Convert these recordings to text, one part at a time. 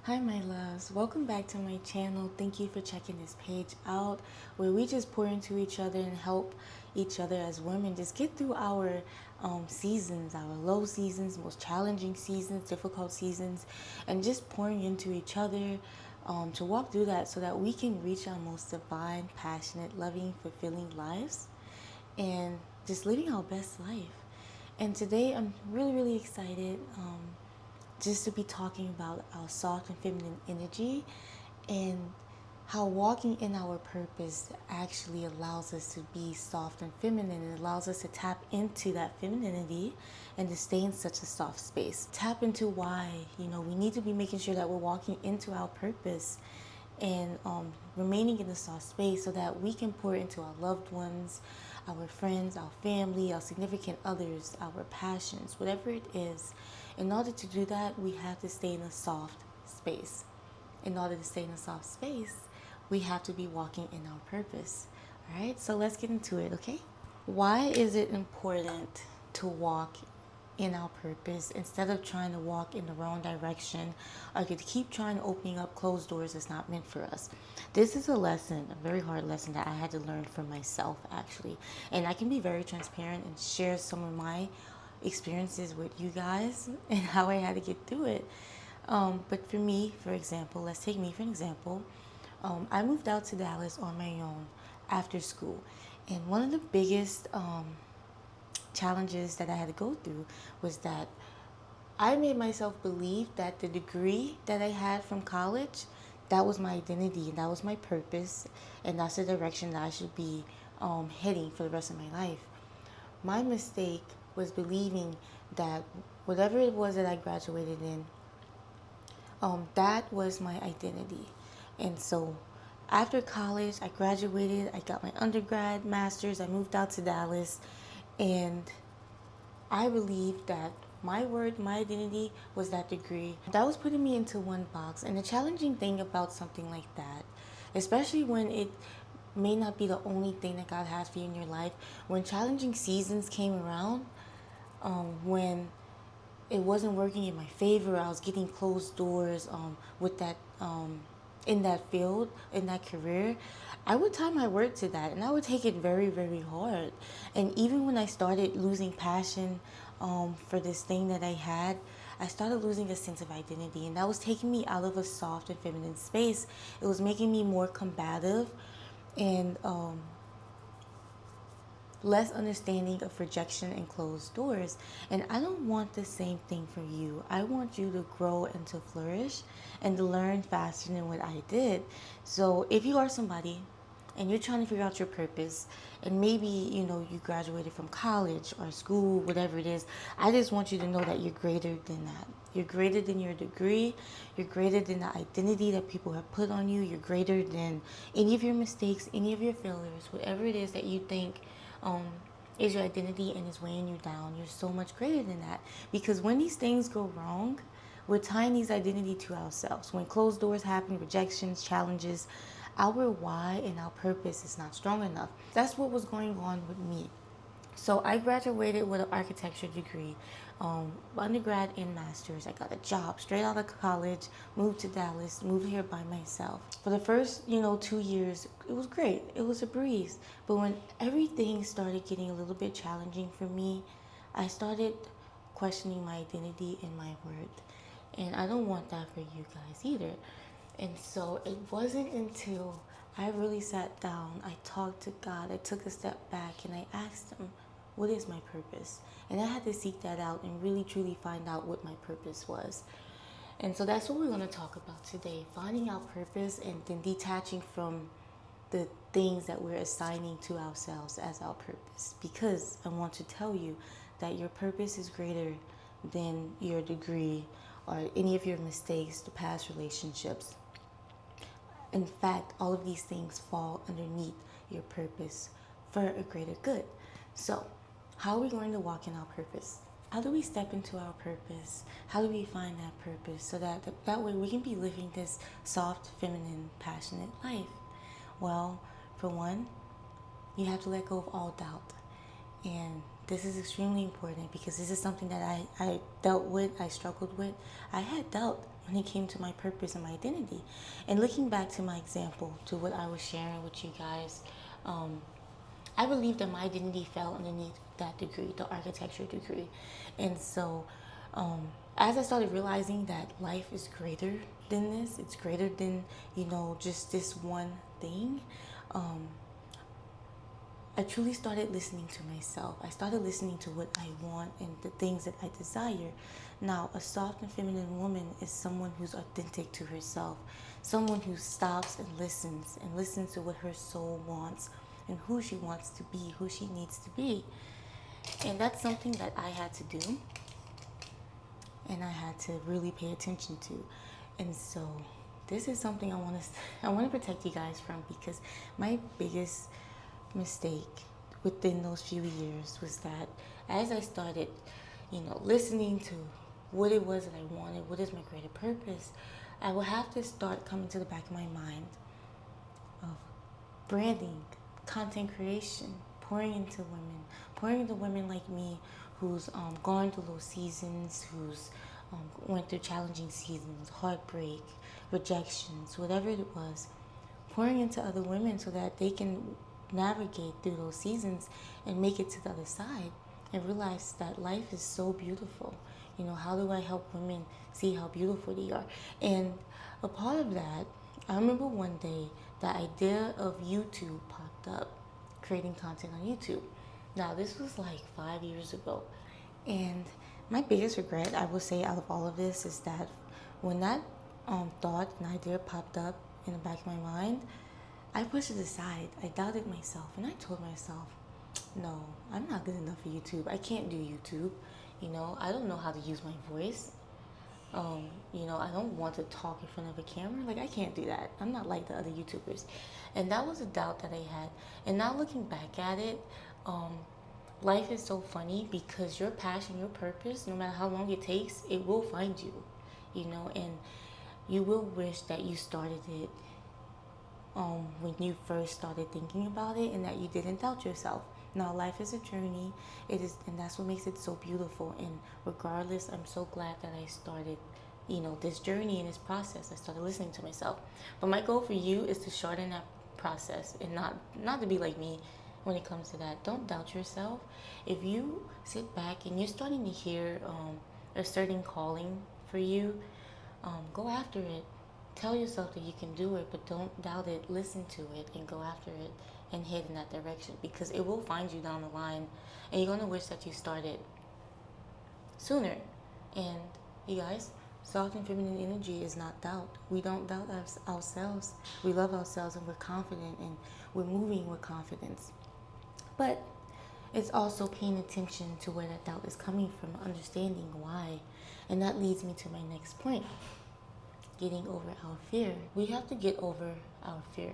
Hi my loves, welcome back to my channel. Thank you for checking this page out where we just pour into each other and help each other as women just get through our seasons, our low seasons, most challenging seasons, difficult seasons, and just pouring into each other to walk through that so that we can reach our most divine, passionate, loving, fulfilling lives and just living our best life. And today I'm really excited just to be talking about our soft and feminine energy and how walking in our purpose actually allows us to be soft and feminine. It allows us to tap into that femininity and to stay in such a soft space. Tap into why, we need to be making sure that we're walking into our purpose and remaining in the soft space so that we can pour into our loved ones, our friends, our family, our significant others, our passions, whatever it is. In order to do that, we have to stay in a soft space. In order to stay in a soft space, we have to be walking in our purpose. All right, so let's get into it, okay? Why is it important to walk in our purpose instead of trying to walk in the wrong direction or to keep trying to opening up closed doors that's not meant for us? This is a lesson, a very hard lesson that I had to learn for myself actually. And I can be very transparent and share some of my experiences with you guys and how I had to get through it. But for me, for example, let's take me for an example. I moved out to Dallas on my own after school. And one of the biggest challenges that I had to go through was that I made myself believe that the degree that I had from college, that was my identity and that was my purpose and that's the direction that I should be heading for the rest of my life. My mistake was believing that whatever it was that I graduated in, that was my identity. And so after college, I graduated, I got my undergrad, master's, I moved out to Dallas, and I believed that my word, my identity was that degree. That was putting me into one box. And the challenging thing about something like that, especially when it may not be the only thing that God has for you in your life, when challenging seasons came around, when it wasn't working in my favor, I was getting closed doors with that in that field, in that career, I would tie my word to that and I would take it very hard. And even when I started losing passion for this thing that I had, I started losing a sense of identity, and that was taking me out of a soft and feminine space. It was making me more combative and less understanding of rejection and closed doors. And I don't want the same thing for you. I want you to grow and to flourish and to learn faster than what I did. So if you are somebody and you're trying to figure out your purpose, and maybe you graduated from college or school, whatever it is, I just want you to know that you're greater than that. You're greater than your degree. You're greater than the identity that people have put on you. You're greater than any of your mistakes, any of your failures, whatever it is that you think is your identity and is weighing you down. You're so much greater than that. Because when these things go wrong, we're tying these identity to ourselves. When closed doors happen, rejections, challenges, our why and our purpose is not strong enough. That's what was going on with me. So I graduated with an architecture degree, undergrad and master's. I got a job straight out of college, moved to Dallas, moved here by myself. For the first, 2 years, it was great. It was a breeze. But when everything started getting a little bit challenging for me, I started questioning my identity and my worth. And I don't want that for you guys either. And so it wasn't until I really sat down, I talked to God, I took a step back and I asked Him, what is my purpose? And I had to seek that out and really truly find out what my purpose was. And so that's what we're going to talk about today, finding our purpose and then detaching from the things that we're assigning to ourselves as our purpose. Because I want to tell you that your purpose is greater than your degree or any of your mistakes, the past relationships. In fact, all of these things fall underneath your purpose for a greater good. So, how are we going to walk in our purpose? How do we step into our purpose? How do we find that purpose so that way we can be living this soft, feminine, passionate life? Well, for one, you have to let go of all doubt. And this is extremely important because this is something that I dealt with, I struggled with. I had doubt when it came to my purpose and my identity. And looking back to my example, to what I was sharing with you guys, I believe that my identity fell underneath that degree, the architecture degree. And so, as I started realizing that life is greater than this, it's greater than, just this one thing, I truly started listening to myself. I started listening to what I want and the things that I desire. Now, a soft and feminine woman is someone who's authentic to herself, someone who stops and listens to what her soul wants and who she wants to be, who she needs to be. And that's something that I had to do and I had to really pay attention to. And so this is something I want to protect you guys from, because my biggest mistake within those few years was that as I started, listening to what it was that I wanted, what is my greater purpose, I would have to start coming to the back of my mind of branding, content creation, pouring into women like me who's gone through those seasons, who's went through challenging seasons, heartbreak, rejections, whatever it was, pouring into other women so that they can navigate through those seasons and make it to the other side and realize that life is so beautiful. How do I help women see how beautiful they are? And a part of that, I remember one day the idea of YouTube popped up, creating content on YouTube. Now, this was like 5 years ago. And my biggest regret, I will say, out of all of this is that when that thought and idea popped up in the back of my mind, I pushed it aside. I doubted myself, and I told myself, no, I'm not good enough for YouTube. I can't do YouTube. I don't know how to use my voice. I don't want to talk in front of a camera. Like, I can't do that. I'm not like the other YouTubers. And that was a doubt that I had. And now looking back at it, life is so funny because your passion, your purpose, no matter how long it takes, it will find you, and you will wish that you started it when you first started thinking about it, and that you didn't doubt yourself. Now, life is a journey. It is, and that's what makes it so beautiful. And regardless, I'm so glad that I started, this journey and this process. I started listening to myself. But my goal for you is to shorten that process and not to be like me when it comes to that. Don't doubt yourself. If you sit back and you're starting to hear a certain calling for you, go after it. Tell yourself that you can do it, but don't doubt it. Listen to it and go after it and head in that direction, because it will find you down the line, and you're going to wish that you started sooner. And you guys, soft and feminine energy is not doubt. We don't doubt ourselves. We love ourselves, and we're confident, and we're moving with confidence. But it's also paying attention to where that doubt is coming from, understanding why. And that leads me to my next point. Getting over our fear. We have to get over our fear.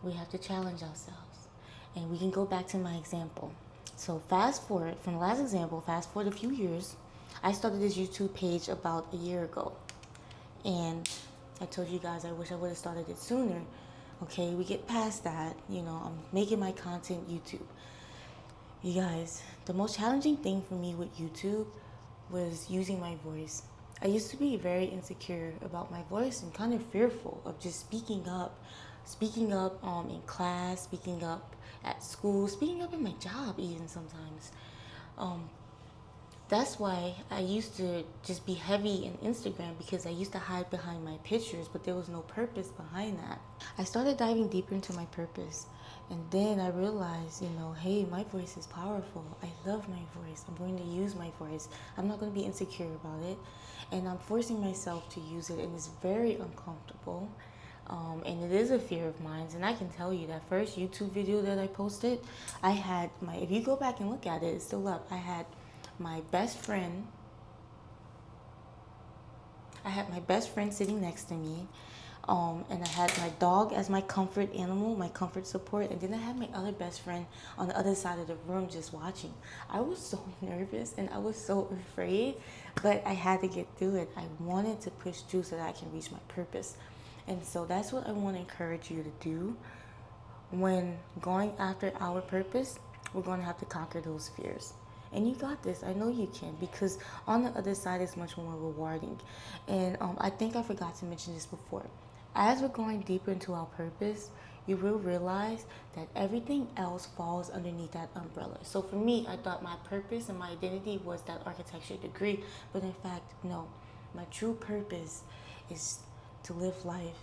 We have to challenge ourselves. And we can go back to my example. So fast forward from the last example, fast forward a few years. I started this YouTube page about a year ago. And I told you guys I wish I would have started it sooner. Okay, we get past that. I'm making my content YouTube. You guys, the most challenging thing for me with YouTube was using my voice. I used to be very insecure about my voice and kind of fearful of just speaking up in class, speaking up at school, speaking up in my job even sometimes. That's why I used to just be heavy in Instagram, because I used to hide behind my pictures, but there was no purpose behind that. I started diving deeper into my purpose, and then I realized, hey, my voice is powerful. I love my voice. I'm going to use my voice. I'm not going to be insecure about it, and I'm forcing myself to use it, and it's very uncomfortable. And it is a fear of mine, and I can tell you that first YouTube video that I posted, I had if you go back and look at it, it's still up. I had my best friend sitting next to me, and I had my dog as my comfort animal, my comfort support, and then I had my other best friend on the other side of the room just watching. I was so nervous and I was so afraid, but I had to get through it. I wanted to push through so that I can reach my purpose. And so that's what I want to encourage you to do. When going after our purpose, we're going to have to conquer those fears. And you got this. I know you can, because on the other side is much more rewarding. And I think I forgot to mention this before. As we're going deeper into our purpose, you will realize that everything else falls underneath that umbrella. So for me, I thought my purpose and my identity was that architecture degree, but in fact, no. My true purpose is to live life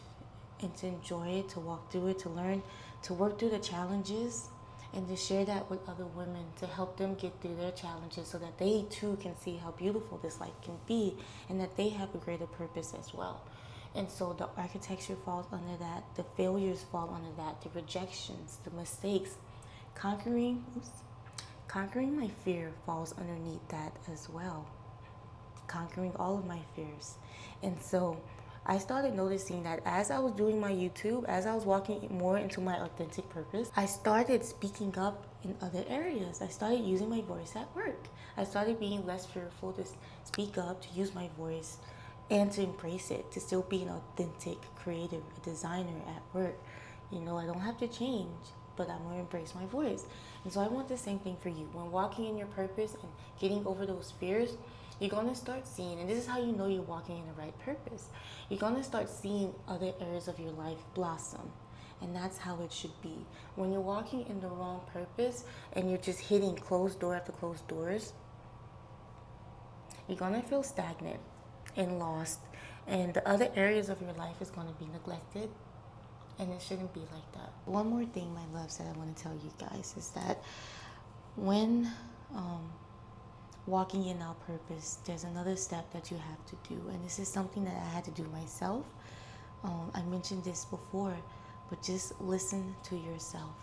and to enjoy it, to walk through it, to learn, to work through the challenges, and to share that with other women, to help them get through their challenges so that they too can see how beautiful this life can be, and that they have a greater purpose as well. And so the architecture falls under that, the failures fall under that, the rejections, the mistakes. Conquering, conquering my fear falls underneath that as well. Conquering all of my fears. And so I started noticing that as I was doing my YouTube, as I was walking more into my authentic purpose, I started speaking up in other areas. I started using my voice at work. I started being less fearful to speak up, to use my voice, and to embrace it, to still be an authentic creative, a designer at work. You know, I don't have to change, but I'm going to embrace my voice. And so I want the same thing for you. When walking in your purpose and getting over those fears, you're going to start seeing, and this is how you know you're walking in the right purpose. You're going to start seeing other areas of your life blossom. And that's how it should be. When you're walking in the wrong purpose and you're just hitting closed door after closed doors, you're going to feel stagnant and lost. And the other areas of your life is going to be neglected. And it shouldn't be like that. One more thing, my loves, that I want to tell you guys is that when walking in our purpose, there's another step that you have to do. And this is something that I had to do myself. I mentioned this before, but just listen to yourself.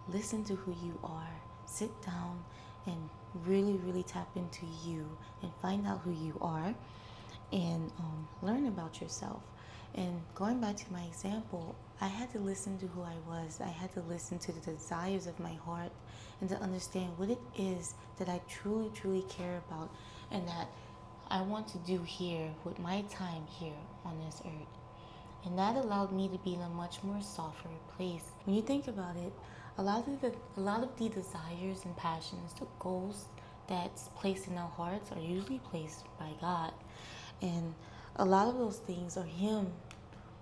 Listen to who you are. Sit down and really, really tap into you and find out who you are and learn about yourself. And going back to my example, I had to listen to who I was. I had to listen to the desires of my heart and to understand what it is that I truly, truly care about and that I want to do here with my time here on this earth. And that allowed me to be in a much more softer place. When you think about it, a lot of the desires and passions, the goals that's placed in our hearts are usually placed by God. And a lot of those things are Him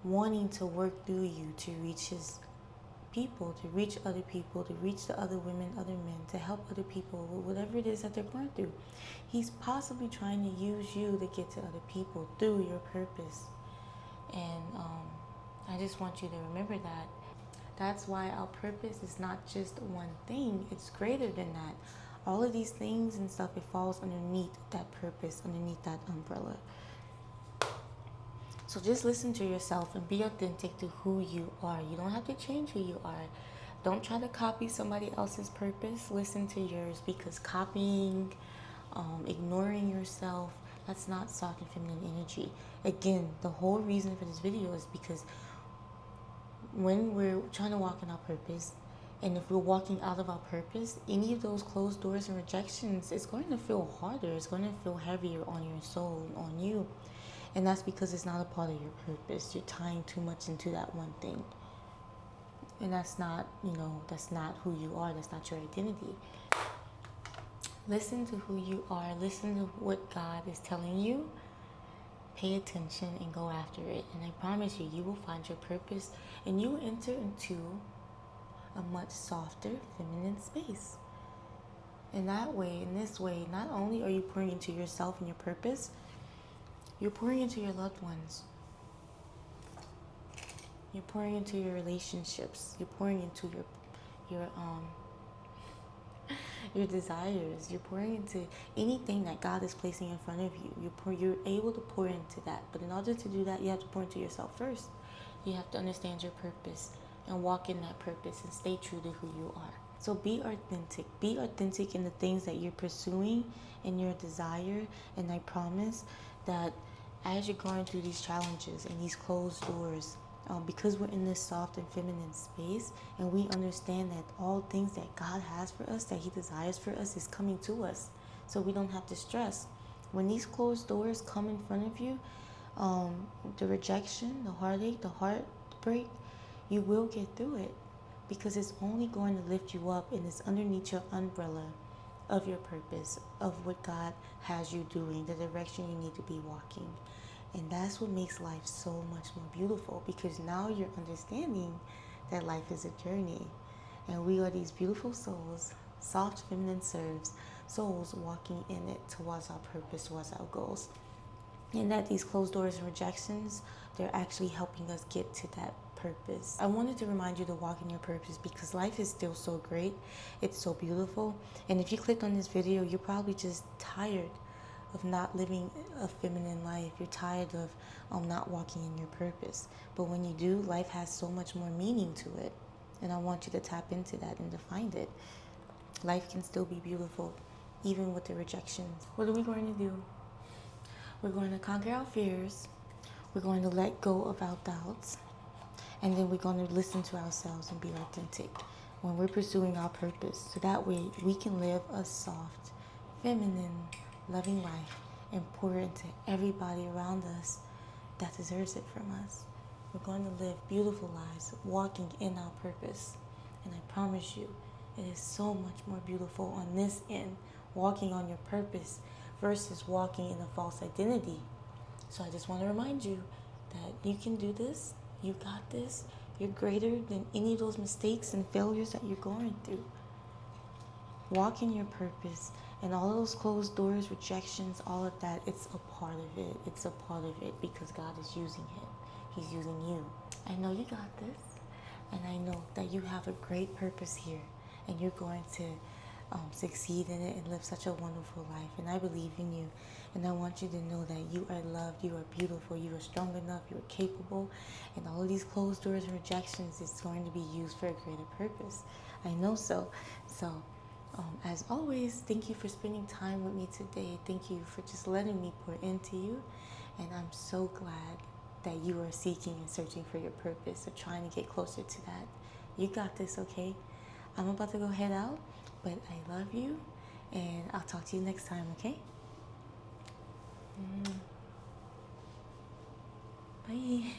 wanting to work through you to reach His people, to reach other people, to reach the other women, other men, to help other people with whatever it is that they're going through. He's possibly trying to use you to get to other people through your purpose. And I just want you to remember that. That's why our purpose is not just one thing. It's greater than that. All of these things and stuff, it falls underneath that purpose, underneath that umbrella. So just listen to yourself and be authentic to who you are. You don't have to change who you are. Don't try to copy somebody else's purpose. Listen to yours, because copying, ignoring yourself, that's not soft and feminine energy. Again, the whole reason for this video is because when we're trying to walk in our purpose, and if we're walking out of our purpose, any of those closed doors and rejections, it's going to feel harder. It's going to feel heavier on your soul, on you. And that's because it's not a part of your purpose. You're tying too much into that one thing. And that's not, that's not who you are. That's not your identity. Listen to who you are. Listen to what God is telling you. Pay attention and go after it. And I promise you, you will find your purpose and you will enter into a much softer, feminine space. In that way, in this way, not only are you pouring into yourself and your purpose, you're pouring into your loved ones. You're pouring into your relationships. You're pouring into your desires. You're pouring into anything that God is placing in front of you. You're able to pour into that. But in order to do that, you have to pour into yourself first. You have to understand your purpose and walk in that purpose and stay true to who you are. So be authentic. Be authentic in the things that you're pursuing and your desire. And I promise that as you're going through these challenges and these closed doors, because we're in this soft and feminine space, and we understand that all things that God has for us, that He desires for us, is coming to us. So we don't have to stress. When these closed doors come in front of you, the rejection, the heartache, the heartbreak, you will get through it, because it's only going to lift you up, and it's underneath your umbrella of your purpose, of what God has you doing, the direction you need to be walking. And that's what makes life so much more beautiful, because now you're understanding that life is a journey. And we are these beautiful souls, soft feminine serves, souls walking in it towards our purpose, towards our goals. And that these closed doors and rejections, they're actually helping us get to that purpose. I wanted to remind you to walk in your purpose, because life is still so great. It's so beautiful. And if you clicked on this video, you're probably just tired of not living a feminine life. You're tired of not walking in your purpose. But when you do, life has so much more meaning to it. And I want you to tap into that and to find it. Life can still be beautiful, even with the rejections. What are we going to do? We're going to conquer our fears. We're going to let go of our doubts. And then we're going to listen to ourselves and be authentic when we're pursuing our purpose. So that way we can live a soft, feminine, loving life and pour it into everybody around us that deserves it from us. We're going to live beautiful lives, walking in our purpose. And I promise you, it is so much more beautiful on this end, walking on your purpose versus walking in a false identity. So I just want to remind you that you can do this. You got this. You're greater than any of those mistakes and failures that you're going through. Walk in your purpose, and all of those closed doors, rejections, all of that, it's a part of it. It's a part of it because God is using it. He's using you. I know you got this, and I know that you have a great purpose here, and you're going to succeed in it and live such a wonderful life. And I believe in you, and I want you to know that you are loved, you are beautiful, you are strong enough, you are capable, and all of these closed doors and rejections is going to be used for a greater purpose. I know so. So as always, thank you for spending time with me today. Thank you for just letting me pour into you, and I'm so glad that you are seeking and searching for your purpose, or trying to get closer to that. You got this, okay? I'm about to go head out, but I love you, and I'll talk to you next time, okay? Bye.